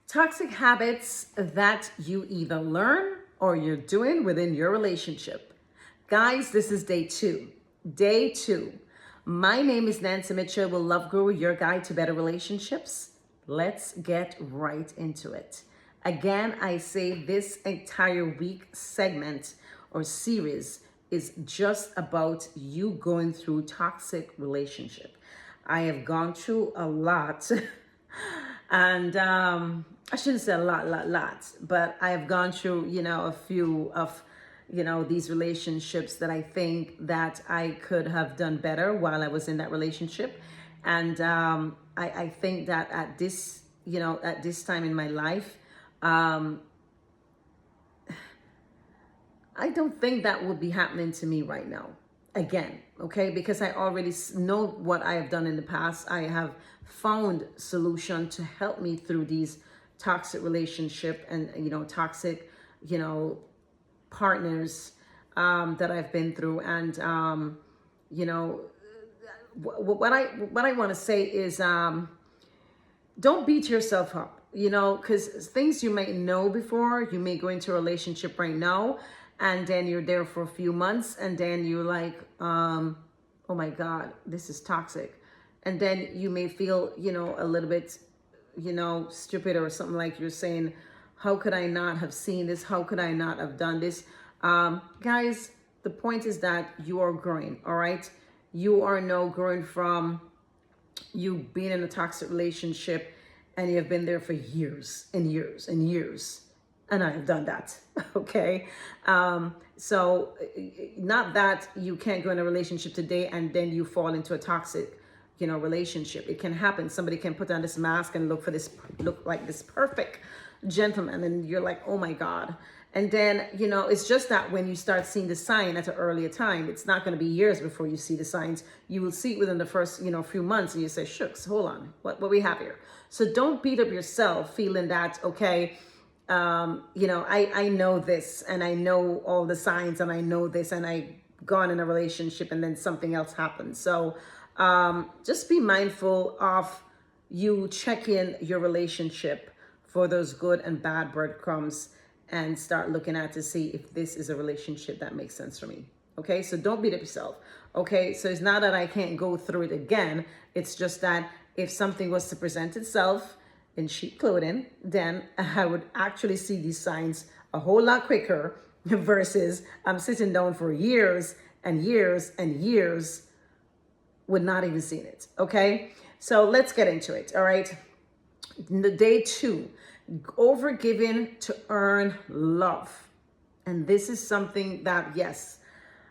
Toxic habits that you either learn or you're doing within your relationship. Guys, this is day two. Day two. My name is Nancy Mitchell with Love Guru, your guide to better relationships. Let's get right into it. Again, I say this entire week segment or series is just about you going through toxic relationship. I have gone through a lot and I shouldn't say a lot, but I have gone through, a few of, these relationships that I think that I could have done better while I was in that relationship. And I think that at this time in my life, I don't think that would be happening to me right now again, okay? Because I already know what I have done in the past. I have found solution to help me through these toxic relationship and, toxic, partners that I've been through. And, what I want to say is don't beat yourself up, because things you may know before, you may go into a relationship right now, and then you're there for a few months, and then you're like, oh my God, this is toxic. And then you may feel, a little bit, stupid or something, like you're saying, how could I not have seen this? How could I not have done this? Guys, the point is that you are growing, all right? You are now growing from you being in a toxic relationship, and you have been there for years and years and years. And I have done that, okay? So not that you can't go in a relationship today and then you fall into a toxic, relationship. It can happen. Somebody can put on this mask and look like this perfect gentleman, and you're like, oh my God. And then, it's just that when you start seeing the sign at an earlier time, it's not going to be years before you see the signs. You will see it within the first, few months, and you say, shucks, hold on, what we have here? So don't beat up yourself feeling that, okay, I know this, and I know all the signs, and I know this, and I gone in a relationship, and then something else happened. So just be mindful of you checking your relationship for those good and bad breadcrumbs, and start looking at to see if this is a relationship that makes sense for me. Okay, so don't beat up yourself. Okay, so it's not that I can't go through it again. It's just that if something was to present itself in sheep clothing, then I would actually see these signs a whole lot quicker versus I'm sitting down for years and years and years with not even seeing it. Okay, so let's get into it. All right, the day two, overgiving to earn love. And this is something that, yes,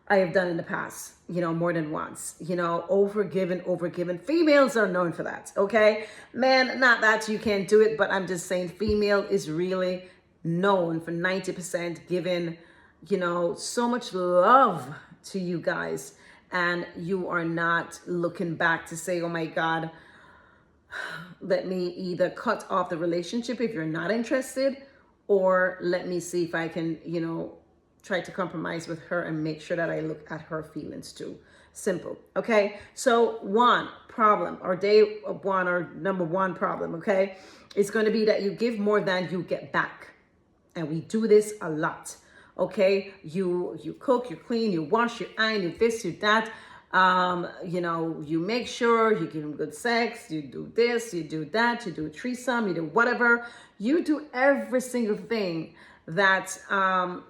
I have done in the past, more than once, overgiven. Females are known for that, okay? Man, not that you can't do it, but I'm just saying female is really known for 90% giving, so much love to you guys. And you are not looking back to say, oh my God, let me either cut off the relationship if you're not interested, or let me see if I can, try to compromise with her and make sure that I look at her feelings too. Simple. Okay. So one problem, or day one, or number one problem, okay, is going to be that you give more than you get back. And we do this a lot. Okay. You cook, you clean, you wash, you iron, you this, you that. You make sure you give them good sex, you do this, you do that, you do a threesome, you do whatever. You do every single thing that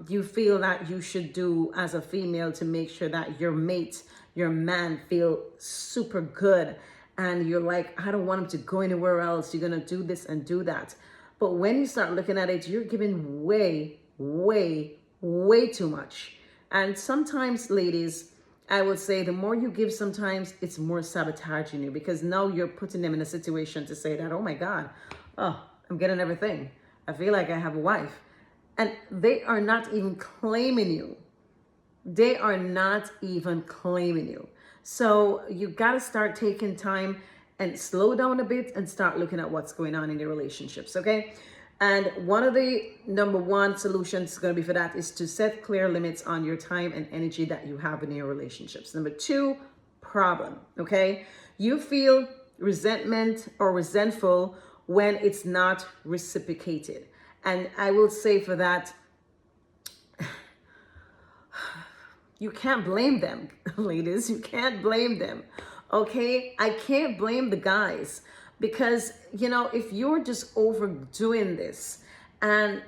you feel that you should do as a female to make sure that your mate, your man, feel super good. And you're like, I don't want him to go anywhere else. You're going to do this and do that. But when you start looking at it, you're giving way, way, way too much. And sometimes, ladies, I would say the more you give, sometimes it's more sabotaging you, because now you're putting them in a situation to say that, oh my God, oh, I'm getting everything. I feel like I have a wife. And they are not even claiming you. They are not even claiming you. So you got to start taking time and slow down a bit and start looking at what's going on in your relationships, okay? And one of the number one solutions going to be for that is to set clear limits on your time and energy that you have in your relationships. Number two, problem, okay? You feel resentment or resentful when it's not reciprocated. And I will say for that, you can't blame them, ladies. You can't blame them. Okay? I can't blame the guys because, you know, if you're just overdoing this and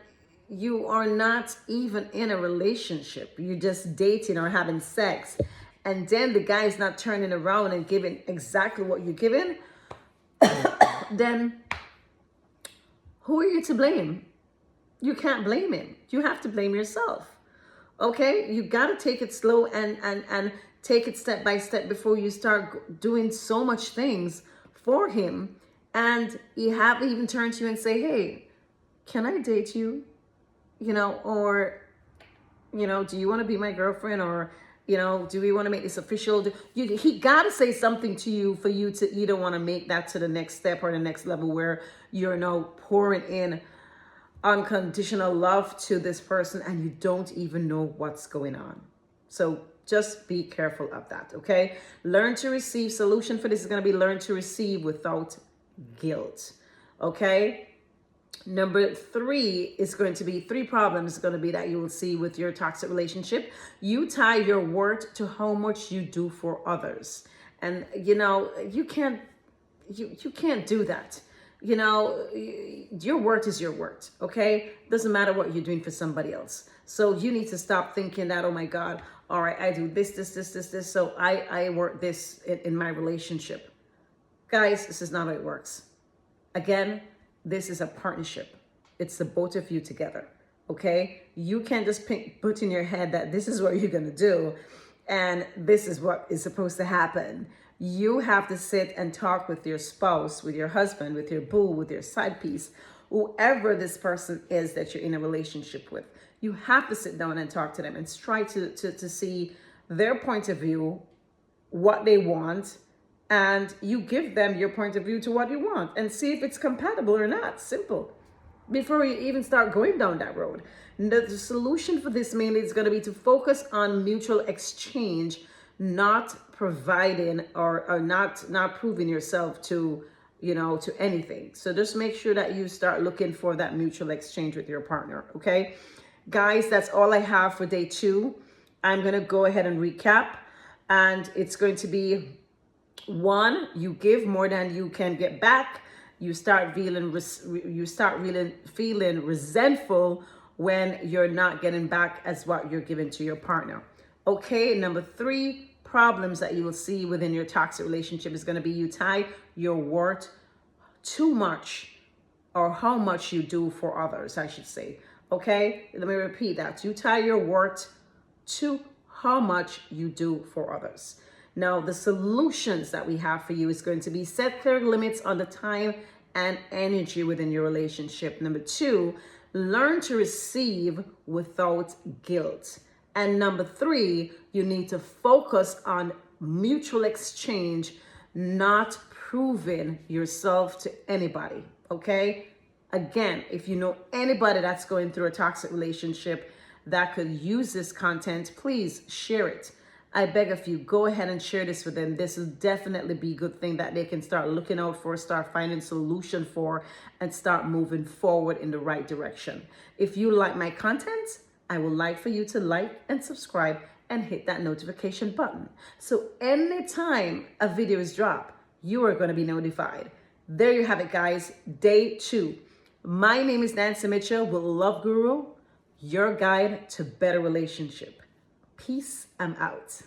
you are not even in a relationship, you're just dating or having sex, and then the guy's not turning around and giving exactly what you're giving, then who are you to blame? You can't blame him. You have to blame yourself. Okay, you got to take it slow and take it step by step before you start doing so much things for him. And you have to even turn to you and say, hey, can I date you? You know, or, you know, do you want to be my girlfriend? Or, you know, do we want to make this official? He got to say something to you for you to either want to make that to the next step or the next level where you're now pouring in unconditional love to this person and you don't even know what's going on. So just be careful of that, okay? Learn to receive. Solution for this is going to be learn to receive without guilt, okay? Number 3 is going to be 3 problems going to be that you will see with your toxic relationship. You tie your worth to how much you do for others. And, you know, you can't do that. You know, your worth is your worth, okay? Doesn't matter what you're doing for somebody else. So you need to stop thinking that, oh my God, all right, I do this, so I work this in my relationship. Guys, this is not how it works. Again, this is a partnership. It's the both of you together, okay? You can't just put in your head that this is what you're gonna do and this is what is supposed to happen. You have to sit and talk with your spouse, with your husband, with your boo, with your side piece, whoever this person is that you're in a relationship with. You have to sit down and talk to them and try to see their point of view, what they want, and you give them your point of view to what you want and see if it's compatible or not. Simple. Before you even start going down that road. The solution for this mainly is going to be to focus on mutual exchange, not providing or not proving yourself to, you know, to anything. So just make sure that you start looking for that mutual exchange with your partner, okay? Guys, that's all I have for day 2. I'm going to go ahead and recap, and it's going to be 1, you give more than you can get back. You start feeling resentful when you're not getting back as what you're giving to your partner. Okay, number 3, problems that you will see within your toxic relationship is going to be you tie your worth too much, or how much you do for others, I should say. Okay, let me repeat that. You tie your worth to how much you do for others. Now, the solutions that we have for you is going to be set clear limits on the time and energy within your relationship. Number 2, learn to receive without guilt. And number 3, you need to focus on mutual exchange, not proving yourself to anybody, okay? Again, if you know anybody that's going through a toxic relationship that could use this content, please share it. I beg of you, go ahead and share this with them. This will definitely be a good thing that they can start looking out for, start finding solution for, and start moving forward in the right direction. If you like my content, I would like for you to like and subscribe and hit that notification button. So anytime a video is dropped, you are going to be notified. There you have it, guys. Day 2. My name is Nancy Mitchell with Love Guru, your guide to better relationship. Peace. I'm out.